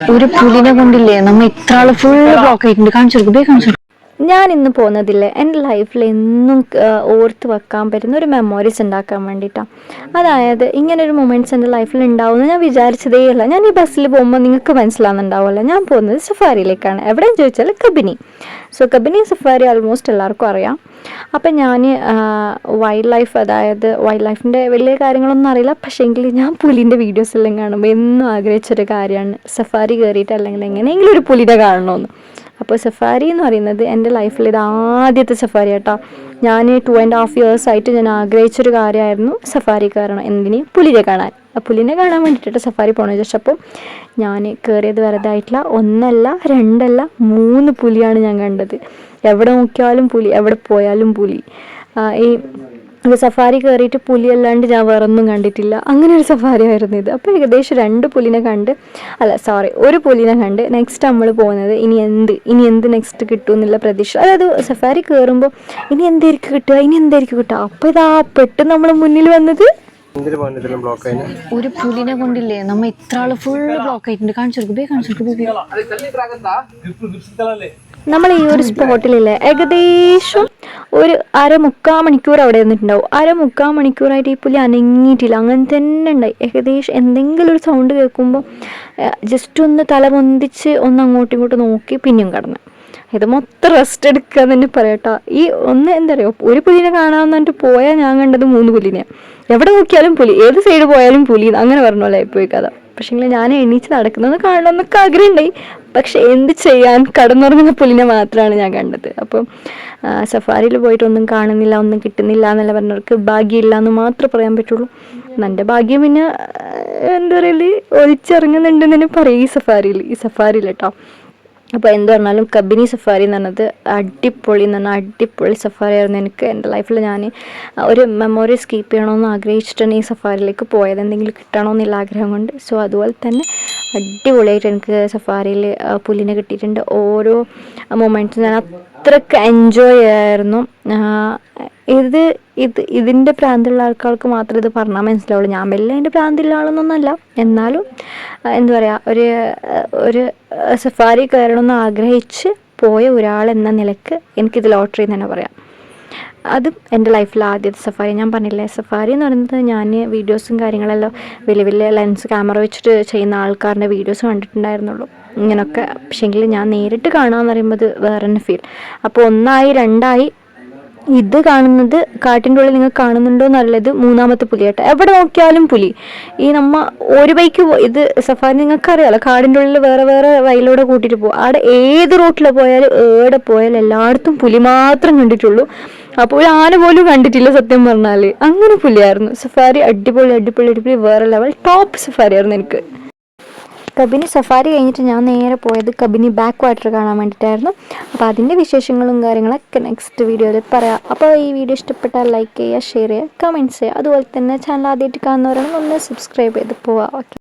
ഒരു പുലിനെ കൊണ്ടില്ലേ നമ്മ ഇത്ര ആള് ഫുള്ള് ബ്ലോക്ക് ആയിട്ടുണ്ട്. കാണിച്ചു കൊടുക്കും, കാണിച്ചു. ഞാൻ ഇന്ന് പോകുന്നതില്ലേ എൻ്റെ ലൈഫിൽ എന്നും ഓർത്ത് വെക്കാൻ പറ്റുന്ന ഒരു മെമ്മോറീസ് ഉണ്ടാക്കാൻ വേണ്ടിയിട്ടാണ്. അതായത് ഇങ്ങനൊരു മൊമെൻറ്റ്സ് എൻ്റെ ലൈഫിൽ ഉണ്ടാവുമെന്ന് ഞാൻ വിചാരിച്ചതേ ഇല്ല. ഞാൻ ഈ ബസ്സിൽ പോകുമ്പോൾ നിങ്ങൾക്ക് മനസ്സിലാവുന്നുണ്ടാവുമല്ലോ, ഞാൻ പോകുന്നത് സഫാരിയിലേക്കാണ്. എവിടെയെന്ന് ചോദിച്ചാൽ Kabini. So Kabini safari almost എല്ലാവർക്കും അറിയാം. അപ്പം ഞാൻ വൈൽഡ് ലൈഫ്, അതായത് വൈൽഡ് ലൈഫിൻ്റെ വലിയ കാര്യങ്ങളൊന്നും അറിയില്ല, പക്ഷേ എങ്കിൽ ഞാൻ പുലിൻ്റെ വീഡിയോസ് എല്ലാം കാണുമ്പോൾ എന്നും ആഗ്രഹിച്ചൊരു കാര്യമാണ് സഫാരി കയറിയിട്ട് അല്ലെങ്കിൽ എങ്ങനെയെങ്കിലും ഒരു പുലിനെ കാണണമെന്ന്. അപ്പോൾ സഫാരി എന്ന് പറയുന്നത് എൻ്റെ ലൈഫിൽ ഇത് ആദ്യത്തെ സഫാരി കേട്ടോ. ഞാൻ 2.5 years ആയിട്ട് ഞാൻ ആഗ്രഹിച്ചൊരു കാര്യമായിരുന്നു സഫാരി കയറണം. എന്തിന്? പുലിനെ കാണാൻ. ആ പുലിനെ കാണാൻ വേണ്ടിയിട്ട് സഫാരി പോകണമെന്ന് വിചാരിച്ചപ്പോൾ ഞാൻ കയറിയത് വെറുതെ ആയിട്ടില്ല. 1 അല്ല 2 അല്ല 3 പുലിയാണ് ഞാൻ കണ്ടത്. എവിടെ നോക്കിയാലും പുലി, എവിടെ പോയാലും പുലി. ഈ സഫാരി കയറിയിട്ട് പുലി അല്ലാണ്ട് ഞാൻ വേറെ ഒന്നും കണ്ടിട്ടില്ല. അങ്ങനെ ഒരു സഫാരി ആയിരുന്നു ഇത്. അപ്പോൾ ഏകദേശം 2 പുലിനെ കണ്ട്, ഒരു പുലിനെ കണ്ട് നെക്സ്റ്റ് നമ്മൾ പോകുന്നത് ഇനി എന്ത് നെക്സ്റ്റ് കിട്ടും എന്നുള്ള പ്രതീക്ഷ. അതായത് സഫാരി കയറുമ്പോൾ ഇനി എന്തായിരിക്കും കിട്ടുക. അപ്പോൾ ഇതാ പെട്ടെന്ന് നമ്മൾ മുന്നിൽ വന്നത് ഒരു പുലിനെ കൊണ്ടില്ലേ നമ്മ ഇത്ര ആള് ഫുള്ള് ബ്ലോക്ക് ആയിട്ടുണ്ട്. കാണിച്ചു കൊടുക്കും, കാണിച്ചു കൊടുക്കും. നമ്മൾ ഈ ഒരു സ്പോട്ടിലില്ലേ ഏകദേശം ഒരു 1/4 മണിക്കൂർ അവിടെ നിന്നിട്ടുണ്ടാവും. 1/4 മണിക്കൂറായിട്ട് ഈ പുലി അനങ്ങിയിട്ടില്ല. അങ്ങനെ തന്നെ ഉണ്ടായി. ഏകദേശം എന്തെങ്കിലും ഒരു സൗണ്ട് കേൾക്കുമ്പോൾ ജസ്റ്റ് ഒന്ന് തല പൊന്തിച്ച് ഒന്ന് അങ്ങോട്ടും ഇങ്ങോട്ടും നോക്കി പിന്നെയും കടന്ന്. ഇത് മൊത്തം റെസ്റ്റ് എടുക്കുക എന്ന് തന്നെ പറയട്ടോ. ഈ എന്താ പറയുക, ഒരു പുലിനെ കാണാമെന്ന് പറഞ്ഞിട്ട് പോയാൽ ഞാൻ കണ്ടത് 3 പുലിനെ. എവിടെ നോക്കിയാലും പുലി, ഏത് സൈഡ് പോയാലും പുലി, അങ്ങനെ പറഞ്ഞോളെ പോയി കഥ. പക്ഷേ ഞാൻ എണീച്ച് നടക്കുന്നത് കാണണമെന്നൊക്കെ ആഗ്രഹമുണ്ടായി. പക്ഷെ എന്ത് ചെയ്യാൻ, കടന്നുറങ്ങുന്ന പുലിനെ മാത്രമാണ് ഞാൻ കണ്ടത്. അപ്പം സഫാരിയിൽ പോയിട്ട് ഒന്നും കാണുന്നില്ല, ഒന്നും കിട്ടുന്നില്ല എന്നല്ല പറഞ്ഞവർക്ക് ഭാഗ്യമില്ല എന്ന് മാത്രമേ പറയാൻ പറ്റുള്ളൂ. എൻ്റെ ഭാഗ്യം പിന്നെ എന്താ പറയല്, ഒലിച്ചിറങ്ങുന്നുണ്ടെന്ന് തന്നെ പറയും ഈ സഫാരിയിൽ കേട്ടോ. അപ്പോൾ എന്ത് പറഞ്ഞാലും കബിനി സഫാരി എന്ന് പറഞ്ഞത് അടിപൊളി സഫാരി ആയിരുന്നു. എനിക്ക് എൻ്റെ ലൈഫിൽ ഞാൻ ഒരു മെമ്മോറീസ് കീപ്പ് ചെയ്യണമെന്ന് ആഗ്രഹിച്ചിട്ടാണ് ഈ സഫാരിയിലേക്ക് പോയത്, എന്തെങ്കിലും കിട്ടണമെന്നുള്ള ആഗ്രഹം കൊണ്ട്. സോ അതുപോലെ തന്നെ അടിപൊളിയായിട്ട് എനിക്ക് സഫാരിയിൽ പുലിനെ കിട്ടിയിട്ടുണ്ട്. ഓരോ മൊമെൻറ്റ്സും ഞാൻ അത്രയ്ക്ക് എൻജോയ് ചെയ്യായിരുന്നു. ഇതിൻ്റെ പ്രാന്തുള്ള ആൾക്കാർക്ക് മാത്രമേ ഇത് പറഞ്ഞാൽ മനസ്സിലാവുള്ളൂ. ഞാൻ വലിയ അതിൻ്റെ പ്രാന്തുള്ള ആളൊന്നല്ല. എന്നാലും എന്താ പറയുക, ഒരു സഫാരി കയറണമെന്ന് ആഗ്രഹിച്ച് പോയ ഒരാളെന്ന നിലയ്ക്ക് എനിക്കിത് ലോട്ടറി എന്ന് തന്നെ പറയാം. അതും എൻ്റെ ലൈഫിൽ ആദ്യത്തെ സഫാരി. ഞാൻ പറഞ്ഞില്ലേ, സഫാരി എന്ന് പറയുന്നത് ഞാൻ വീഡിയോസും കാര്യങ്ങളെല്ലാം വലിയ ലെൻസ് ക്യാമറ വെച്ചിട്ട് ചെയ്യുന്ന ആൾക്കാരുടെ വീഡിയോസ് കണ്ടിട്ടുണ്ടായിരുന്നുള്ളൂ ഇങ്ങനെയൊക്കെ. പക്ഷേങ്കിൽ ഞാൻ നേരിട്ട് കാണാമെന്ന് പറയുമ്പോൾ വേറെ തന്നെ ഫീൽ. അപ്പോൾ 1 2 ഇത് കാണുന്നത് കാട്ടിൻ്റെ ഉള്ളിൽ നിങ്ങൾ കാണുന്നുണ്ടോ എന്നറിയില്ല. ഇത് 3ാമത്തെ പുലിയാട്ടോ. എവിടെ നോക്കിയാലും പുലി. ഈ ഒരു ബൈക്ക് ഇത് സഫാരി നിങ്ങൾക്കറിയാമല്ലോ, കാടിൻ്റെ ഉള്ളിൽ വേറെ വയലിലൂടെ കൂട്ടിയിട്ട് പോകും. അവിടെ ഏത് റൂട്ടിൽ പോയാലും എവിടെ പോയാലും എല്ലായിടത്തും പുലി മാത്രം കണ്ടിട്ടുള്ളൂ. അപ്പോൾ ഒരു ആന പോലും കണ്ടിട്ടില്ല സത്യം പറഞ്ഞാൽ. അങ്ങനെ പുലിയായിരുന്നു സഫാരി. അടിപൊളി വേറെ ലെവൽ ടോപ്പ് സഫാരി ആയിരുന്നു എനിക്ക്. കബിനി സഫാരി കഴിഞ്ഞിട്ട് ഞാൻ നേരെ പോയത് കബിനി ബാക്ക് വാട്ടർ കാണാൻ വേണ്ടിയിട്ടായിരുന്നു. അപ്പോൾ അതിൻ്റെ വിശേഷങ്ങളും കാര്യങ്ങളൊക്കെ നെക്സ്റ്റ് വീഡിയോയിൽ പറയാം. അപ്പോൾ ഈ വീഡിയോ ഇഷ്ടപ്പെട്ടാൽ ലൈക്ക് ചെയ്യുക, ഷെയർ ചെയ്യുക, കമൻറ്റ്സ് ചെയ്യുക. അതുപോലെ തന്നെ ചാനൽ ആദ്യമായിട്ട് കാണുന്നവരാണെങ്കിൽ ഒന്ന് സബ്സ്ക്രൈബ് ചെയ്ത് പോവുക. ഓക്കെ.